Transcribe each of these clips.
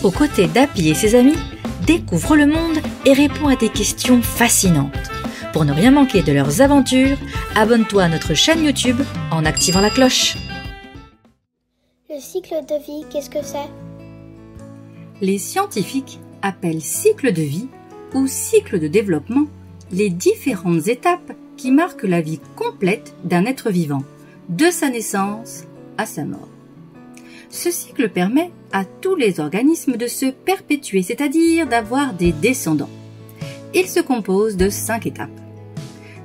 aux côtés d'Happy et ses amis, découvre le monde et répond à des questions fascinantes. Pour ne rien manquer de leurs aventures, abonne-toi à notre chaîne YouTube en activant la cloche. Le cycle de vie, qu'est-ce que c'est? Les scientifiques appellent cycle de vie ou cycle de développement les différentes étapes qui marquent la vie complète d'un être vivant, de sa naissance à sa mort. Ce cycle permet à tous les organismes de se perpétuer, c'est-à-dire d'avoir des descendants. Il se compose de 5 étapes.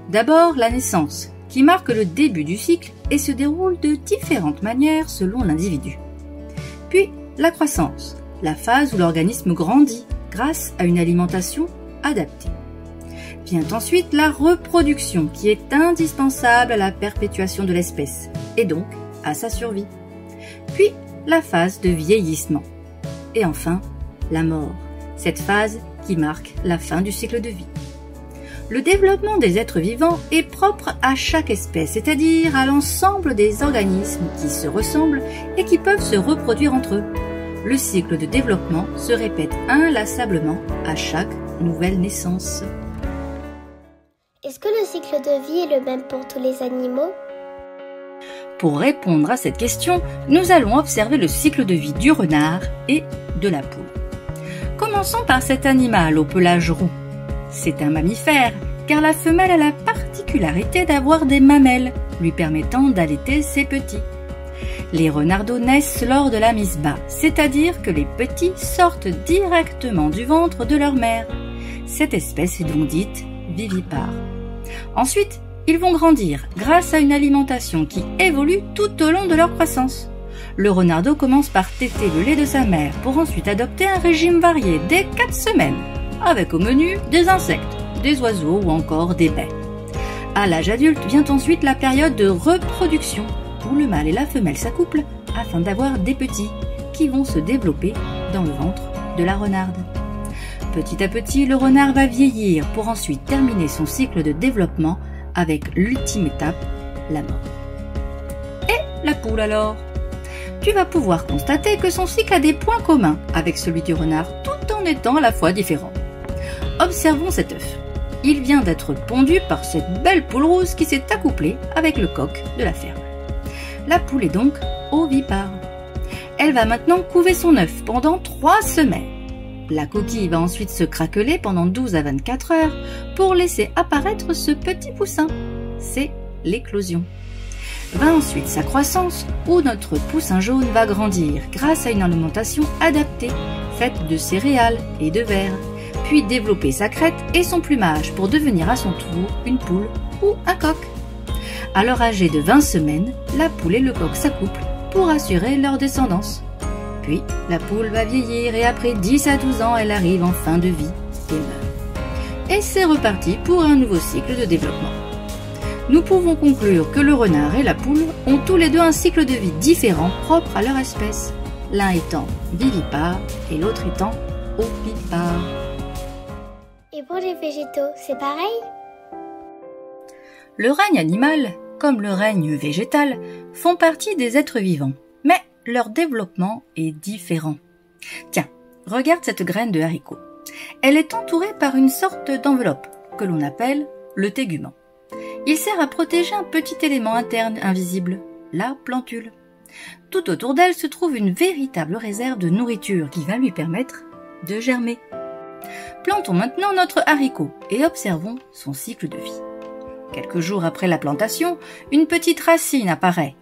D'abord, la naissance, qui marque le début du cycle et se déroule de différentes manières selon l'individu. Puis, la croissance, la phase où l'organisme grandit grâce à une alimentation adaptée. Vient ensuite la reproduction, qui est indispensable à la perpétuation de l'espèce, et donc à sa survie. Puis, la phase de vieillissement. Et enfin, la mort, cette phase qui marque la fin du cycle de vie. Le développement des êtres vivants est propre à chaque espèce, c'est-à-dire à l'ensemble des organismes qui se ressemblent et qui peuvent se reproduire entre eux. Le cycle de développement se répète inlassablement à chaque nouvelle naissance. Est-ce que le cycle de vie est le même pour tous les animaux? Pour répondre à cette question, nous allons observer le cycle de vie du renard et de la poule. Commençons par cet animal au pelage roux. C'est un mammifère, car la femelle a la particularité d'avoir des mamelles, lui permettant d'allaiter ses petits. Les renardeaux naissent lors de la mise bas, c'est-à-dire que les petits sortent directement du ventre de leur mère. Cette espèce est donc dite vivipare. Ensuite, ils vont grandir grâce à une alimentation qui évolue tout au long de leur croissance. Le renardeau commence par téter le lait de sa mère pour ensuite adopter un régime varié dès 4 semaines, avec au menu des insectes, des oiseaux ou encore des baies. À l'âge adulte vient ensuite la période de reproduction, où le mâle et la femelle s'accouplent afin d'avoir des petits qui vont se développer dans le ventre de la renarde. Petit à petit, le renard va vieillir pour ensuite terminer son cycle de développement avec l'ultime étape, la mort. Et la poule alors? Tu vas pouvoir constater que son cycle a des points communs avec celui du renard, tout en étant à la fois différent. Observons cet œuf. Il vient d'être pondu par cette belle poule rose qui s'est accouplée avec le coq de la ferme. La poule est donc ovipare. Elle va maintenant couver son œuf pendant 3 semaines. La coquille va ensuite se craqueler pendant 12 à 24 heures pour laisser apparaître ce petit poussin. C'est l'éclosion. Va ensuite sa croissance où notre poussin jaune va grandir grâce à une alimentation adaptée, faite de céréales et de verre, puis développer sa crête et son plumage pour devenir à son tour une poule ou un coq. Alors âgée de 20 semaines, la poule et le coq s'accouplent pour assurer leur descendance. Puis, la poule va vieillir et après 10 à 12 ans, elle arrive en fin de vie et meurt. Et c'est reparti pour un nouveau cycle de développement. Nous pouvons conclure que le renard et la poule ont tous les deux un cycle de vie différent propre à leur espèce, l'un étant vivipare et l'autre étant ovipare. Et pour les végétaux, c'est pareil? Le règne animal, comme le règne végétal, font partie des êtres vivants, mais leur développement est différent. Tiens, regarde cette graine de haricot. Elle est entourée par une sorte d'enveloppe que l'on appelle le tégument. Il sert à protéger un petit élément interne invisible, la plantule. Tout autour d'elle se trouve une véritable réserve de nourriture qui va lui permettre de germer. Plantons maintenant notre haricot et observons son cycle de vie. Quelques jours après la plantation, une petite racine apparaît.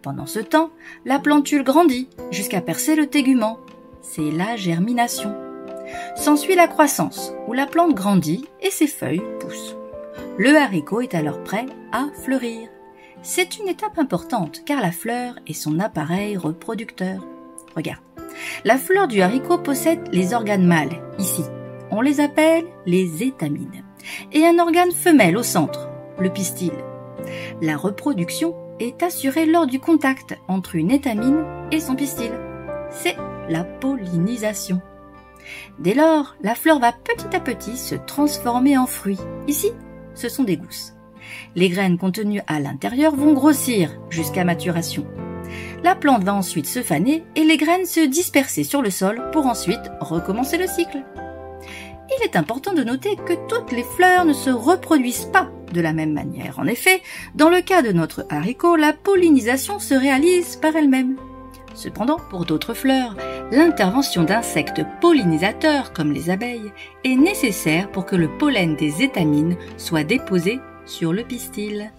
Pendant ce temps, la plantule grandit jusqu'à percer le tégument. C'est la germination. S'ensuit la croissance, où la plante grandit et ses feuilles poussent. Le haricot est alors prêt à fleurir. C'est une étape importante car la fleur est son appareil reproducteur. Regarde, la fleur du haricot possède les organes mâles, ici. On les appelle les étamines. Et un organe femelle au centre, le pistil. La reproduction est assurée lors du contact entre une étamine et son pistil. C'est la pollinisation. Dès lors, la fleur va petit à petit se transformer en fruit. Ici, ce sont des gousses. Les graines contenues à l'intérieur vont grossir jusqu'à maturation. La plante va ensuite se faner et les graines se disperser sur le sol pour ensuite recommencer le cycle. Il est important de noter que toutes les fleurs ne se reproduisent pas de la même manière. En effet, dans le cas de notre haricot, la pollinisation se réalise par elle-même. Cependant, pour d'autres fleurs, l'intervention d'insectes pollinisateurs comme les abeilles est nécessaire pour que le pollen des étamines soit déposé sur le pistil.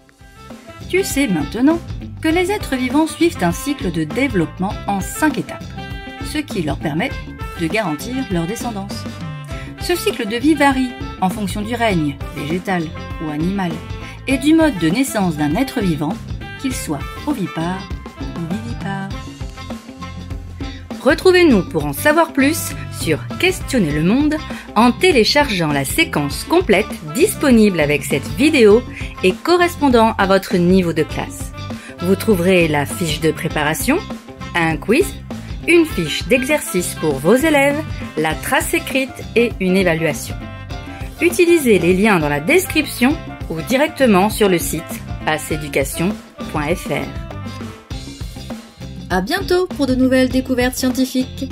Tu sais maintenant que les êtres vivants suivent un cycle de développement en 5 étapes, ce qui leur permet de garantir leur descendance. Ce cycle de vie varie en fonction du règne, végétal ou animal, et du mode de naissance d'un être vivant, qu'il soit ovipare ou vivipare. Retrouvez-nous pour en savoir plus sur Questionner le monde en téléchargeant la séquence complète disponible avec cette vidéo et correspondant à votre niveau de classe. Vous trouverez la fiche de préparation, un quiz, une fiche d'exercice pour vos élèves, la trace écrite et une évaluation. Utilisez les liens dans la description ou directement sur le site passeeducation.fr. À bientôt pour de nouvelles découvertes scientifiques.